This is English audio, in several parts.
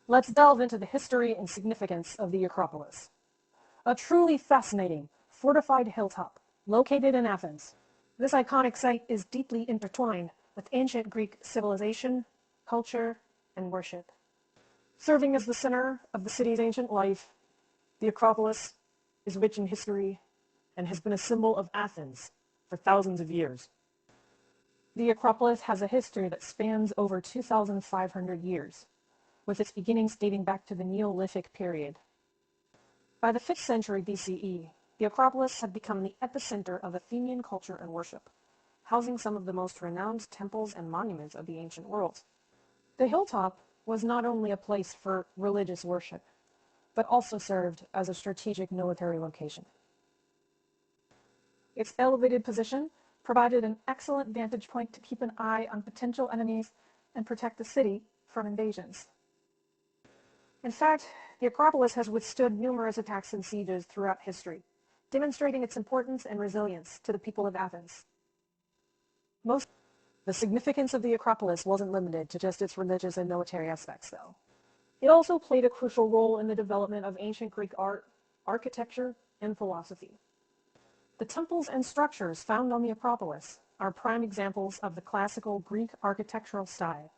Let's delve into the history and significance of the Acropolis, a truly fascinating, fortified hilltop located in Athens. This iconic site is deeply intertwined with ancient Greek civilization, culture, and worship. Serving as the center of the city's ancient life, the Acropolis is rich in history and has been a symbol of Athens for thousands of years. The Acropolis has a history that spans over 2,500 years, with its beginnings dating back to the Neolithic period. By the 5th century BCE, the Acropolis had become the epicenter of Athenian culture and worship, housing some of the most renowned temples and monuments of the ancient world. The hilltop was not only a place for religious worship, but also served as a strategic military location. Its elevated position provided an excellent vantage point to keep an eye on potential enemies and protect the city from invasions. In fact, the Acropolis has withstood numerous attacks and sieges throughout history, demonstrating its importance and resilience to the people of Athens. The significance of the Acropolis wasn't limited to just its religious and military aspects, though. It also played a crucial role in the development of ancient Greek art, architecture, and philosophy. The temples and structures found on the Acropolis are prime examples of the classical Greek architectural style,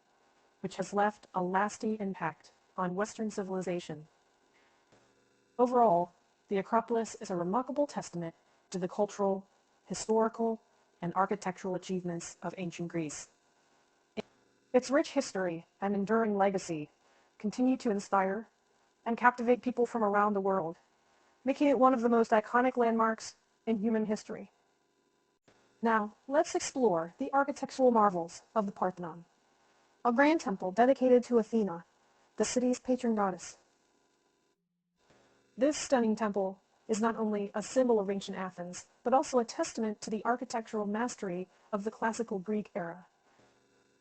which has left a lasting impact on Western civilization. Overall, the Acropolis is a remarkable testament to the cultural, historical, and architectural achievements of ancient Greece. Its rich history and enduring legacy continue to inspire and captivate people from around the world, making it one of the most iconic landmarks in human history. Now, let's explore the architectural marvels of the Parthenon, a grand temple dedicated to Athena, the city's patron goddess. This stunning temple is not only a symbol of ancient Athens, but also a testament to the architectural mastery of the classical Greek era.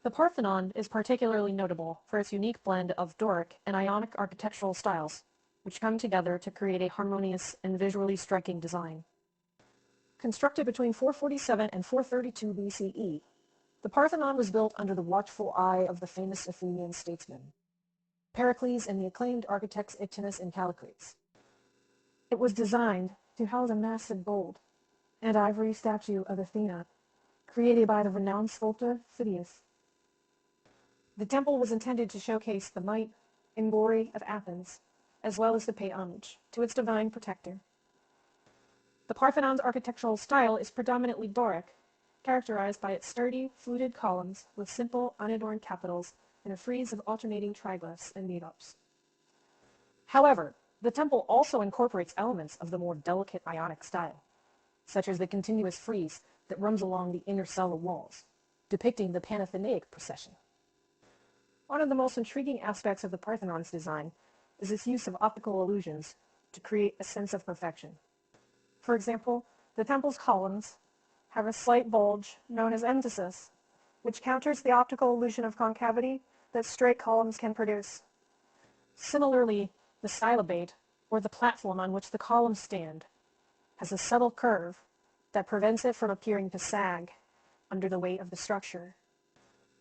The Parthenon is particularly notable for its unique blend of Doric and Ionic architectural styles, which come together to create a harmonious and visually striking design. Constructed between 447 and 432 BCE, the Parthenon was built under the watchful eye of the famous Athenian statesman, Pericles, and the acclaimed architects Ictinus and Callicles. It was designed to house a massive gold and ivory statue of Athena, created by the renowned sculptor Phidias. The temple was intended to showcase the might and glory of Athens, as well as to pay homage to its divine protector. The Parthenon's architectural style is predominantly Doric, characterized by its sturdy, fluted columns with simple, unadorned capitals and a frieze of alternating triglyphs and meetups. However, the temple also incorporates elements of the more delicate Ionic style, such as the continuous frieze that runs along the inner cella walls, depicting the Panathenaic procession. One of the most intriguing aspects of the Parthenon's design is its use of optical illusions to create a sense of perfection. For example, the temple's columns have a slight bulge known as emphasis, which counters the optical illusion of concavity that straight columns can produce. Similarly, the stylobate, or the platform on which the columns stand, has a subtle curve that prevents it from appearing to sag under the weight of the structure.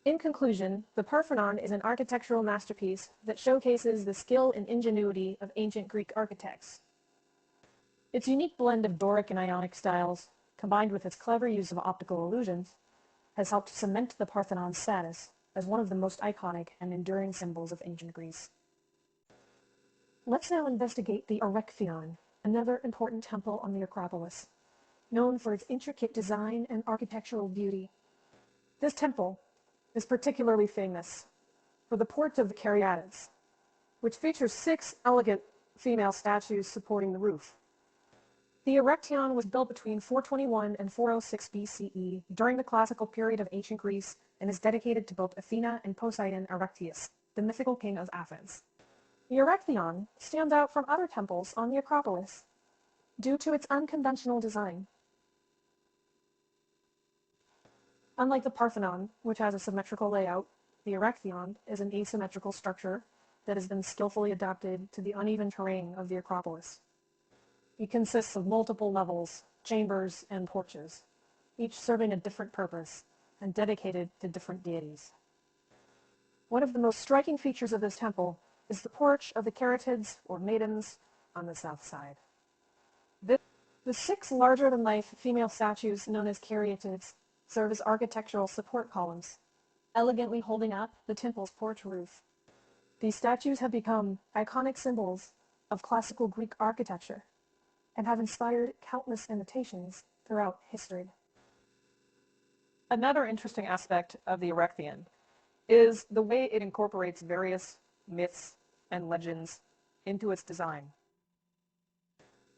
In conclusion, the Parthenon is an architectural masterpiece that showcases the skill and ingenuity of ancient Greek architects. Its unique blend of Doric and Ionic styles, combined with its clever use of optical illusions, has helped cement the Parthenon's status as one of the most iconic and enduring symbols of ancient Greece. Let's now investigate the Erechtheion, another important temple on the Acropolis, known for its intricate design and architectural beauty. This temple is particularly famous for the porch of the Caryatids, which features 6 elegant female statues supporting the roof. The Erechtheion was built between 421 and 406 BCE during the classical period of ancient Greece and is dedicated to both Athena and Poseidon Erechtheus, the mythical king of Athens. The Erechtheion stands out from other temples on the Acropolis due to its unconventional design. Unlike the Parthenon, which has a symmetrical layout, the Erechtheion is an asymmetrical structure that has been skillfully adapted to the uneven terrain of the Acropolis. It consists of multiple levels, chambers, and porches, each serving a different purpose and dedicated to different deities. One of the most striking features of this temple is the porch of the Caryatids, or maidens, on the south side. The six larger-than-life female statues, known as Caryatids, serve as architectural support columns, elegantly holding up the temple's porch roof. These statues have become iconic symbols of classical Greek architecture and have inspired countless imitations throughout history. Another interesting aspect of the Erechtheion is the way it incorporates various myths and legends into its design.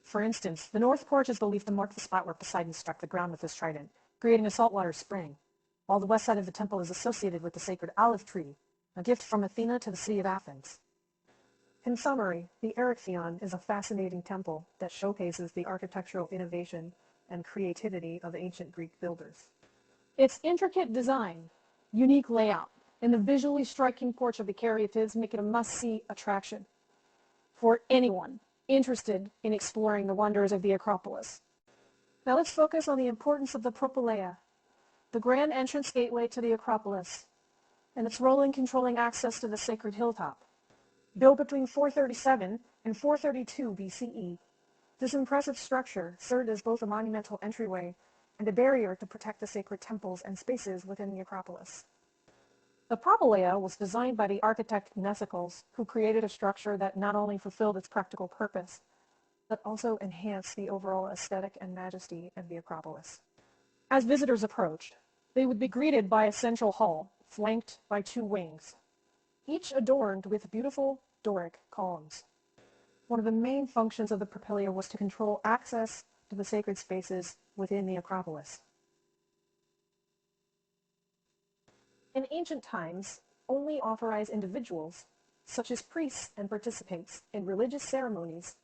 For instance, the north porch is believed to mark the spot where Poseidon struck the ground with his trident, creating a saltwater spring, while the west side of the temple is associated with the sacred olive tree, a gift from Athena to the city of Athens. In summary, the Erechtheion is a fascinating temple that showcases the architectural innovation and creativity of ancient Greek builders. Its intricate design, unique layout, and the visually striking porch of the Caryatids make it a must-see attraction for anyone interested in exploring the wonders of the Acropolis. Now let's focus on the importance of the Propylaea, the grand entrance gateway to the Acropolis, and its role in controlling access to the sacred hilltop. Built between 437 and 432 BCE, this impressive structure served as both a monumental entryway and a barrier to protect the sacred temples and spaces within the Acropolis. The Propylaea was designed by the architect Mnesicles, who created a structure that not only fulfilled its practical purpose, but also enhanced the overall aesthetic and majesty of the Acropolis. As visitors approached, they would be greeted by a central hall, flanked by two wings, each adorned with beautiful Doric columns. One of the main functions of the Propylaea was to control access to the sacred spaces within the Acropolis. In ancient times, only authorized individuals, such as priests and participants in religious ceremonies,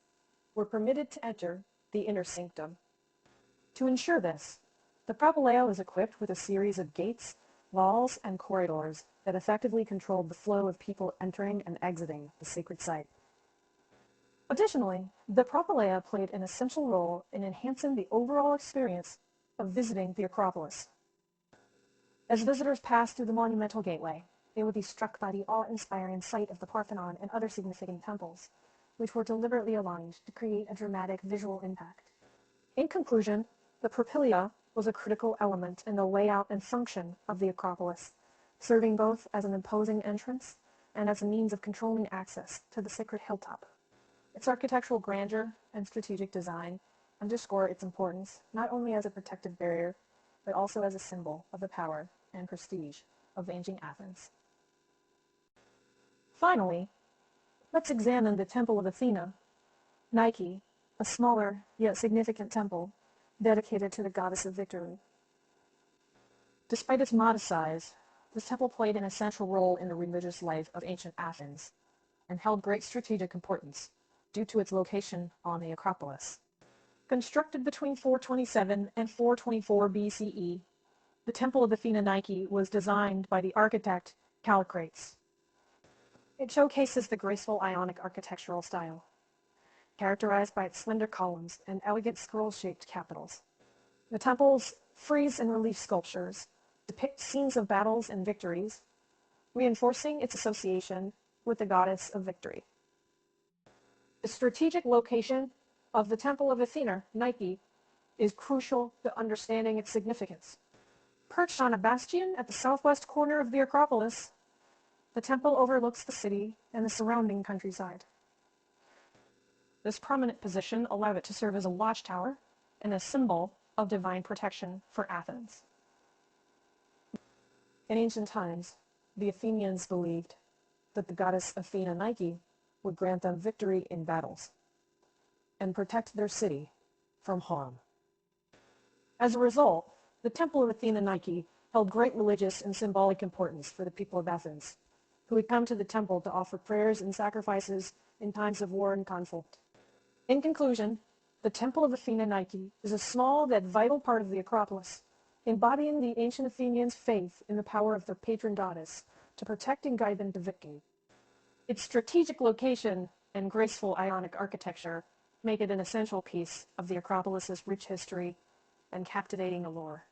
were permitted to enter the inner sanctum. To ensure this, the Propylaea was equipped with a series of gates, walls, and corridors that effectively controlled the flow of people entering and exiting the sacred site. Additionally, the Propylaea played an essential role in enhancing the overall experience of visiting the Acropolis. As visitors passed through the monumental gateway, they would be struck by the awe-inspiring sight of the Parthenon and other significant temples, which were deliberately aligned to create a dramatic visual impact. In conclusion, the Propylaea was a critical element in the layout and function of the Acropolis, serving both as an imposing entrance and as a means of controlling access to the sacred hilltop. Its architectural grandeur and strategic design underscore its importance not only as a protective barrier, but also as a symbol of the power and prestige of ancient Athens. Finally, let's examine the Temple of Athena, Nike, a smaller yet significant temple dedicated to the goddess of victory. Despite its modest size, this temple played an essential role in the religious life of ancient Athens and held great strategic importance due to its location on the Acropolis. Constructed between 427 and 424 BCE, the Temple of Athena Nike was designed by the architect Callicrates. It showcases the graceful Ionic architectural style, characterized by its slender columns and elegant scroll-shaped capitals. The temple's frieze and relief sculptures depict scenes of battles and victories, reinforcing its association with the goddess of victory. The strategic location of the Temple of Athena, Nike, is crucial to understanding its significance. Perched on a bastion at the southwest corner of the Acropolis, the temple overlooks the city and the surrounding countryside. This prominent position allowed it to serve as a watchtower and a symbol of divine protection for Athens. In ancient times, the Athenians believed that the goddess Athena Nike would grant them victory in battles and protect their city from harm. As a result, the Temple of Athena Nike held great religious and symbolic importance for the people of Athens, who would come to the temple to offer prayers and sacrifices in times of war and conflict. In conclusion, the Temple of Athena Nike is a small yet vital part of the Acropolis, embodying the ancient Athenians' faith in the power of their patron goddess to protect and guide them to victory. Its strategic location and graceful Ionic architecture make it an essential piece of the Acropolis's rich history and captivating allure.